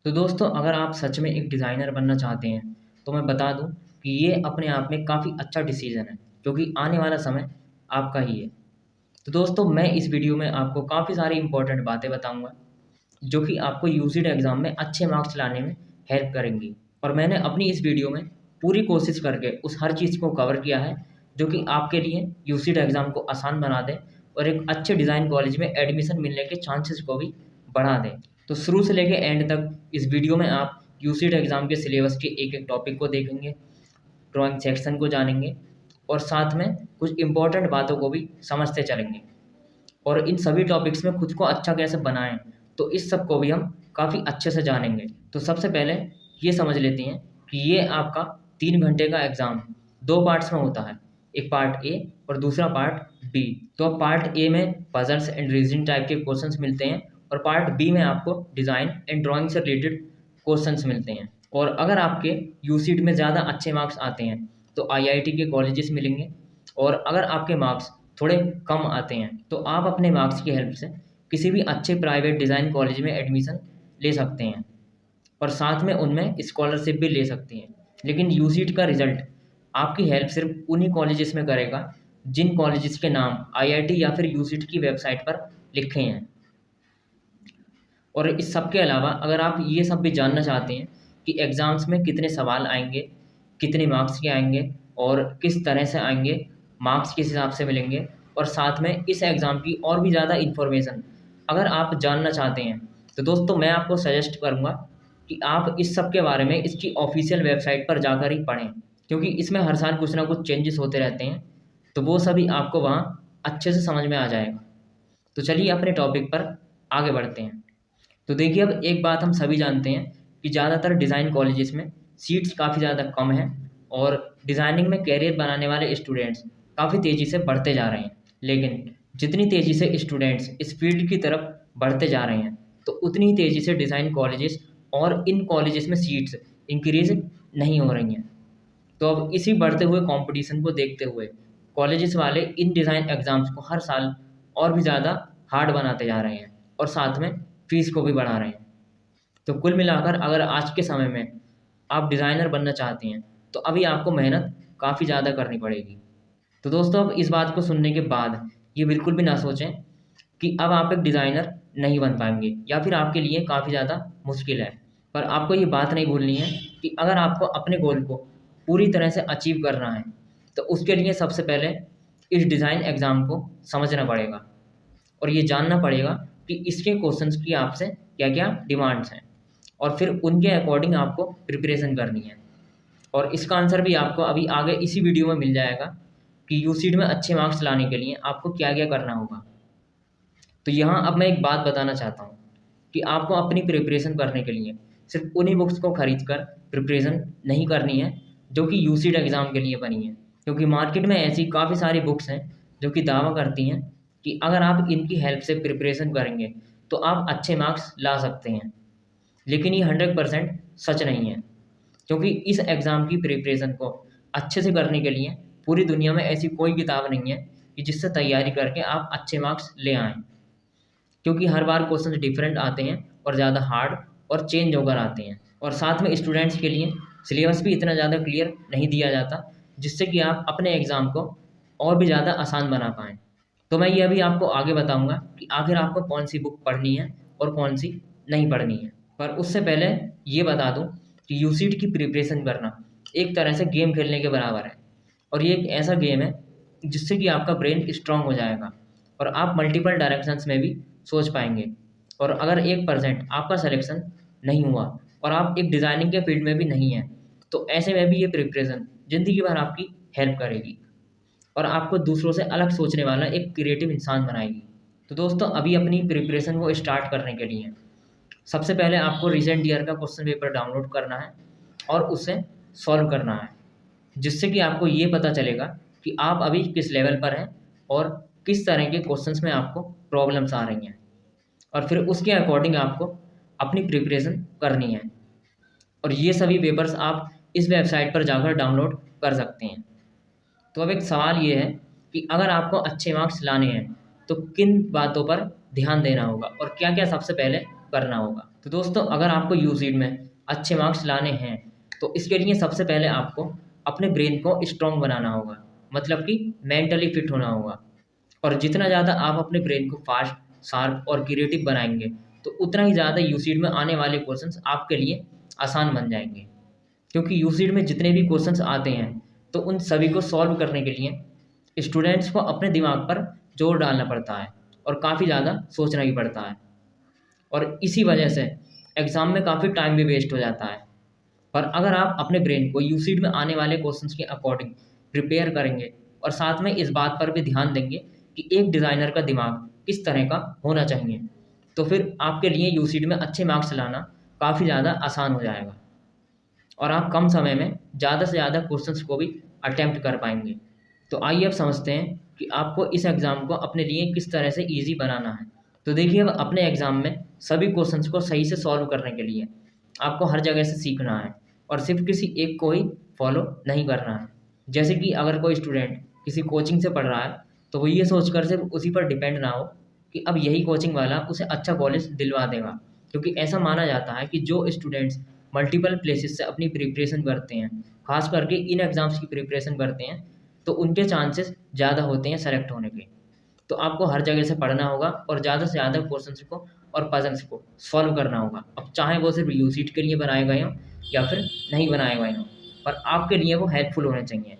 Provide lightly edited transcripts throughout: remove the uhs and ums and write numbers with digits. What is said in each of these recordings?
तो दोस्तों अगर आप सच में एक डिज़ाइनर बनना चाहते हैं तो मैं बता दूं कि ये अपने आप में काफ़ी अच्छा डिसीज़न है क्योंकि आने वाला समय आपका ही है। तो दोस्तों मैं इस वीडियो में आपको काफ़ी सारी इंपॉर्टेंट बातें बताऊंगा जो कि आपको यूसीडी एग्ज़ाम में अच्छे मार्क्स लाने में हेल्प करेंगी। और मैंने अपनी इस वीडियो में पूरी कोशिश करके उस हर चीज़ को कवर किया है जो कि आपके लिए यूसीडी एग्ज़ाम को आसान बना दे और एक अच्छे डिज़ाइन कॉलेज में एडमिशन मिलने के चांसेस को भी बढ़ा दे। तो शुरू से लेकर एंड तक इस वीडियो में आप यूसीडी एग्ज़ाम के सिलेबस के एक एक टॉपिक को देखेंगे, ड्राइंग सेक्शन को जानेंगे और साथ में कुछ इंपॉर्टेंट बातों को भी समझते चलेंगे। और इन सभी टॉपिक्स में खुद को अच्छा कैसे बनाएं, तो इस सब को भी हम काफ़ी अच्छे से जानेंगे। तो सबसे पहले ये समझ लेते हैं कि ये आपका 3 घंटे का एग्ज़ाम 2 पार्ट्स में होता है, एक पार्ट ए और दूसरा पार्ट बी। तो अब पार्ट ए में पजल्स एंड रीजनिंग टाइप के क्वेश्चंस मिलते हैं और पार्ट बी में आपको डिज़ाइन एंड ड्राइंग से रिलेटेड क्वेश्चंस मिलते हैं। और अगर आपके यूसीडी में ज़्यादा अच्छे मार्क्स आते हैं तो आईआईटी के कॉलेजेस मिलेंगे, और अगर आपके मार्क्स थोड़े कम आते हैं तो आप अपने मार्क्स की हेल्प से किसी भी अच्छे प्राइवेट डिज़ाइन कॉलेज में एडमिशन ले सकते हैं और साथ में उनमें स्कॉलरशिप भी ले सकते हैं। लेकिन यूसीडी का रिजल्ट आपकी हेल्प सिर्फ उन्हीं कॉलेजेस में करेगा जिन कॉलेजेस के नाम आईआईटी या फिर यूसीडी की वेबसाइट पर लिखे हैं। और इस सब के अलावा अगर आप ये सब भी जानना चाहते हैं कि एग्ज़ाम्स में कितने सवाल आएंगे, कितने मार्क्स के आएंगे और किस तरह से आएंगे, मार्क्स किस हिसाब से मिलेंगे, और साथ में इस एग्ज़ाम की और भी ज़्यादा इन्फॉर्मेशन अगर आप जानना चाहते हैं तो दोस्तों मैं आपको सजेस्ट करूँगा कि आप इस सब के बारे में इसकी ऑफिशियल वेबसाइट पर जाकर ही पढ़ें, क्योंकि इसमें हर साल कुछ ना कुछ चेंजेस होते रहते हैं। तो वो सभी आपको वहाँ अच्छे से समझ में आ जाएगा। तो चलिए अपने टॉपिक पर आगे बढ़ते हैं। तो देखिए, अब एक बात हम सभी जानते हैं कि ज़्यादातर डिज़ाइन कॉलेजेस में सीट्स काफ़ी ज़्यादा कम हैं और डिज़ाइनिंग में कैरियर बनाने वाले स्टूडेंट्स काफ़ी तेज़ी से बढ़ते जा रहे हैं। लेकिन जितनी तेज़ी से स्टूडेंट्स इस फील्ड की तरफ बढ़ते जा रहे हैं तो उतनी ही तेज़ी से डिज़ाइन कॉलेजेस और इन कॉलेजेस में सीट्स इंक्रीज नहीं हो रही हैं। तो अब इसी बढ़ते हुए कंपटीशन को देखते हुए कॉलेजेस वाले इन डिज़ाइन एग्ज़ाम्स को हर साल और भी ज़्यादा हार्ड बनाते जा रहे हैं और साथ में फ़ीस को भी बढ़ा रहे हैं। तो कुल मिलाकर अगर आज के समय में आप डिज़ाइनर बनना चाहते हैं तो अभी आपको मेहनत काफ़ी ज़्यादा करनी पड़ेगी। तो दोस्तों अब इस बात को सुनने के बाद ये बिल्कुल भी ना सोचें कि अब आप एक डिज़ाइनर नहीं बन पाएंगे या फिर आपके लिए काफ़ी ज़्यादा मुश्किल है। पर आपको ये बात नहीं भूलनी है कि अगर आपको अपने गोल को पूरी तरह से अचीव करना है तो उसके लिए सबसे पहले इस डिज़ाइन एग्ज़ाम को समझना पड़ेगा और ये जानना पड़ेगा कि इसके क्वेश्चंस की आपसे क्या क्या डिमांड्स हैं और फिर उनके अकॉर्डिंग आपको प्रिपरेशन करनी है। और इसका आंसर भी आपको अभी आगे इसी वीडियो में मिल जाएगा कि यूसीडी में अच्छे मार्क्स लाने के लिए आपको क्या क्या करना होगा। तो यहाँ अब मैं एक बात बताना चाहता हूँ कि आपको अपनी प्रिपरेशन करने के लिए सिर्फ उन्हीं बुक्स को खरीद कर प्रिपरेशन नहीं करनी है जो कि यूसीडी एग्ज़ाम के लिए बनी है, क्योंकि मार्केट में ऐसी काफ़ी सारी बुक्स हैं जो कि दावा करती हैं कि अगर आप इनकी हेल्प से प्रिपरेशन करेंगे तो आप अच्छे मार्क्स ला सकते हैं। लेकिन ये 100% सच नहीं है, क्योंकि इस एग्ज़ाम की प्रिपरेशन को अच्छे से करने के लिए पूरी दुनिया में ऐसी कोई किताब नहीं है कि जिससे तैयारी करके आप अच्छे मार्क्स ले आएँ, क्योंकि हर बार क्वेश्चन डिफरेंट आते हैं और ज़्यादा हार्ड और चेंज होकर आते हैं। और साथ में स्टूडेंट्स के लिए सिलेबस भी इतना ज़्यादा क्लियर नहीं दिया जाता जिससे कि आप अपने एग्ज़ाम को और भी ज़्यादा आसान बना पाएँ। तो मैं ये अभी आपको आगे बताऊँगा कि आखिर आपको कौन सी बुक पढ़नी है और कौन सी नहीं पढ़नी है। पर उससे पहले ये बता दूँ कि यूसीडी की प्रिपरेशन करना एक तरह से गेम खेलने के बराबर है, और ये एक ऐसा गेम है जिससे कि आपका ब्रेन स्ट्रांग हो जाएगा और आप मल्टीपल डायरेक्शंस में भी सोच पाएंगे। और अगर 1% आपका सिलेक्शन नहीं हुआ और आप एक डिज़ाइनिंग के फील्ड में भी नहीं हैं तो ऐसे में भी ये प्रिपरेशन ज़िंदगी भर आपकी हेल्प करेगी और आपको दूसरों से अलग सोचने वाला एक क्रिएटिव इंसान बनाएगी। तो दोस्तों अभी अपनी प्रिपरेशन को स्टार्ट करने के लिए सबसे पहले आपको रिसेंट ईयर का क्वेश्चन पेपर डाउनलोड करना है और उसे सॉल्व करना है, जिससे कि आपको ये पता चलेगा कि आप अभी किस लेवल पर हैं और किस तरह के क्वेश्चंस में आपको प्रॉब्लम्स आ रही हैं, और फिर उसके अकॉर्डिंग आपको अपनी प्रिपरेशन करनी है। और ये सभी पेपर्स आप इस वेबसाइट पर जाकर डाउनलोड कर सकते हैं। तो अब एक सवाल ये है कि अगर आपको अच्छे मार्क्स लाने हैं तो किन बातों पर ध्यान देना होगा और क्या क्या सबसे पहले करना होगा। तो दोस्तों, अगर आपको यूसीड में अच्छे मार्क्स लाने हैं तो इसके लिए सबसे पहले आपको अपने ब्रेन को स्ट्रॉन्ग बनाना होगा, मतलब कि मेंटली फिट होना होगा। और जितना ज़्यादा आप अपने ब्रेन को फास्ट, शार्प और क्रिएटिव बनाएंगे तो उतना ही ज़्यादा यूसीड में आने वाले क्वेश्चंस आपके लिए आसान बन जाएंगे। क्योंकि यूसीड में जितने भी क्वेश्चंस आते हैं तो उन सभी को सॉल्व करने के लिए स्टूडेंट्स को अपने दिमाग पर जोर डालना पड़ता है और काफ़ी ज़्यादा सोचना भी पड़ता है, और इसी वजह से एग्ज़ाम में काफ़ी टाइम भी वेस्ट हो जाता है। पर अगर आप अपने ब्रेन को यूसीड में आने वाले क्वेश्चंस के अकॉर्डिंग प्रिपेयर करेंगे और साथ में इस बात पर भी ध्यान देंगे कि एक डिज़ाइनर का दिमाग किस तरह का होना चाहिए, तो फिर आपके लिए यूसीड में अच्छे मार्क्स लाना काफ़ी ज़्यादा आसान हो जाएगा और आप कम समय में ज़्यादा से ज़्यादा क्वेश्चंस को भी अटेम्प्ट कर पाएंगे। तो आइए अब समझते हैं कि आपको इस एग्ज़ाम को अपने लिए किस तरह से ईजी बनाना है। तो देखिए, अब अपने एग्ज़ाम में सभी क्वेश्चंस को सही से सॉल्व करने के लिए आपको हर जगह से सीखना है और सिर्फ किसी एक को ही फॉलो नहीं करना है। जैसे कि अगर कोई स्टूडेंट किसी कोचिंग से पढ़ रहा है तो वो ये सोचकर सिर्फ उसी पर डिपेंड ना हो कि अब यही कोचिंग वाला उसे अच्छा कॉलेज दिलवा देगा, क्योंकि ऐसा माना जाता है कि जो स्टूडेंट्स मल्टीपल प्लेसेस से अपनी प्रिपरेशन करते हैं, खास करके इन एग्ज़ाम्स की प्रिपरेशन करते हैं, तो उनके चांसेस ज़्यादा होते हैं सेलेक्ट होने के। तो आपको हर जगह से पढ़ना होगा और ज़्यादा से ज़्यादा क्वेश्चंस को और पजल्स को सॉल्व करना होगा। अब चाहे वो सिर्फ यूसीट के लिए बनाए गए हों या फिर नहीं बनाए गए हों, पर आपके लिए वो हेल्पफुल होने चाहिए।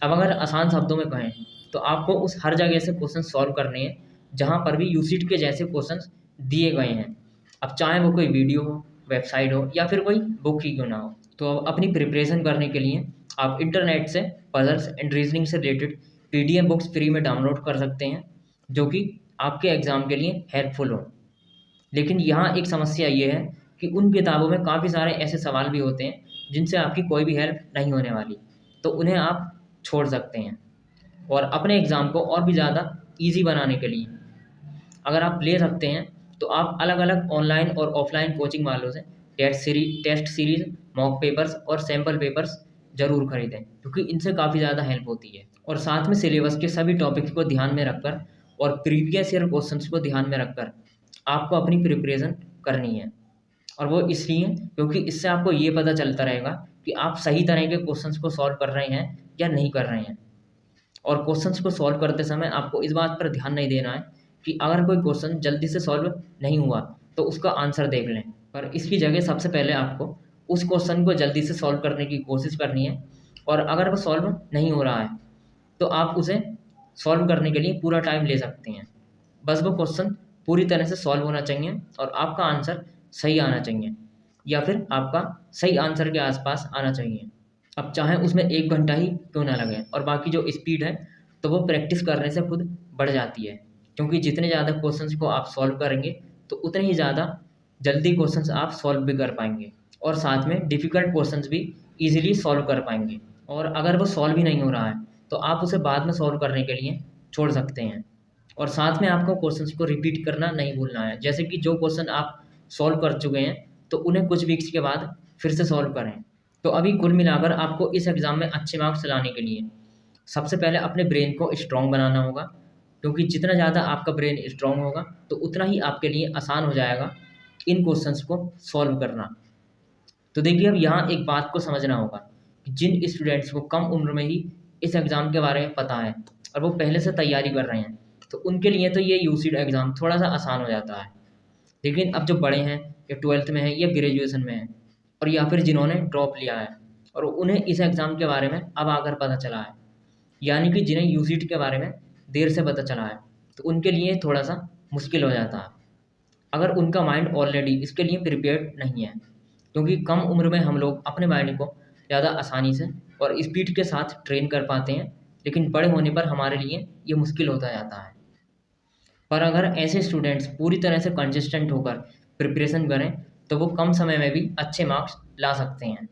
अब अगर आसान शब्दों में कहें तो आपको उस हर जगह से क्वेश्चन सॉल्व करने हैं जहाँ पर भी यूसीट के जैसे क्वेश्चंस दिए गए हैं। अब चाहे वो कोई वीडियो हो, वेबसाइट हो या फिर कोई बुक ही क्यों ना हो। तो अब अपनी प्रिपरेशन करने के लिए आप इंटरनेट से पजल्स एंड रीजनिंग से रिलेटेड पीडीएफ बुक्स फ्री में डाउनलोड कर सकते हैं, जो कि आपके एग्ज़ाम के लिए हेल्पफुल हो। लेकिन यहाँ एक समस्या ये है कि उन किताबों में काफ़ी सारे ऐसे सवाल भी होते हैं जिनसे आपकी कोई भी हेल्प नहीं होने वाली, तो उन्हें आप छोड़ सकते हैं। और अपने एग्ज़ाम को और भी ज़्यादा ईजी बनाने के लिए अगर आप ले सकते हैं तो आप अलग अलग ऑनलाइन और ऑफलाइन कोचिंग वालों से टेस्ट सीरीज, मॉक पेपर्स और सैम्पल पेपर्स ज़रूर खरीदें, क्योंकि इनसे काफ़ी ज़्यादा हेल्प होती है। और साथ में सिलेबस के सभी टॉपिक्स को ध्यान में रखकर और प्रीवियस ईयर क्वेश्चंस को ध्यान में रखकर आपको अपनी प्रिपरेशन करनी है। और वो इसलिए क्योंकि इससे आपको ये पता चलता रहेगा कि आप सही तरह के क्वेश्चंस को सॉल्व कर रहे हैं या नहीं कर रहे हैं। और क्वेश्चंस को सॉल्व करते समय आपको इस बात पर ध्यान नहीं देना है कि अगर कोई क्वेश्चन जल्दी से सॉल्व नहीं हुआ तो उसका आंसर देख लें, पर इसकी जगह सबसे पहले आपको उस क्वेश्चन को जल्दी से सॉल्व करने की कोशिश करनी है। और अगर वो सॉल्व नहीं हो रहा है तो आप उसे सॉल्व करने के लिए पूरा टाइम ले सकते हैं। बस वो क्वेश्चन पूरी तरह से सॉल्व होना चाहिए और आपका आंसर सही आना चाहिए, या फिर आपका सही आंसर के आसपास आना चाहिए। अब चाहे उसमें 1 घंटा ही क्यों ना लगे। और बाकी जो स्पीड है तो वो प्रैक्टिस करने से खुद बढ़ जाती है, क्योंकि जितने ज़्यादा क्वेश्चंस को आप सॉल्व करेंगे तो उतने ही ज़्यादा जल्दी क्वेश्चंस आप सॉल्व भी कर पाएंगे और साथ में डिफ़िकल्ट क्वेश्चंस भी ईजिली सॉल्व कर पाएंगे। और अगर वो सॉल्व ही नहीं हो रहा है तो आप उसे बाद में सॉल्व करने के लिए छोड़ सकते हैं। और साथ में आपको क्वेश्चंस को रिपीट करना नहीं भूलना है। जैसे कि जो क्वेश्चन आप सॉल्व कर चुके हैं तो उन्हें कुछ वीक्स के बाद फिर से सॉल्व करें। तो अभी कुल मिलाकर आपको इस एग्ज़ाम में अच्छे मार्क्स लाने के लिए सबसे पहले अपने ब्रेन को स्ट्रॉन्ग बनाना होगा, क्योंकि जितना ज़्यादा आपका ब्रेन स्ट्रॉन्ग होगा तो उतना ही आपके लिए आसान हो जाएगा इन क्वेश्चंस को सॉल्व करना। तो देखिए, अब यहाँ एक बात को समझना होगा कि जिन स्टूडेंट्स को कम उम्र में ही इस एग्ज़ाम के बारे में पता है और वो पहले से तैयारी कर रहे हैं तो उनके लिए तो ये यूसीड एग्ज़ाम थोड़ा सा आसान हो जाता है। लेकिन अब जो बड़े हैं या 12th में हैं या ग्रेजुएशन में हैं और या फिर जिन्होंने ड्रॉप लिया है और उन्हें इस एग्ज़ाम के बारे में अब आकर पता चला है, यानी कि जिन्हें यूसीड के बारे में देर से पता चला है, तो उनके लिए थोड़ा सा मुश्किल हो जाता है अगर उनका माइंड ऑलरेडी इसके लिए प्रिपेयर्ड नहीं है। क्योंकि कम उम्र में हम लोग अपने माइंड को ज़्यादा आसानी से और स्पीड के साथ ट्रेन कर पाते हैं, लेकिन बड़े होने पर हमारे लिए ये मुश्किल होता जाता है। पर अगर ऐसे स्टूडेंट्स पूरी तरह से कंसिस्टेंट होकर प्रिपरेशन करें तो वो कम समय में भी अच्छे मार्क्स ला सकते हैं।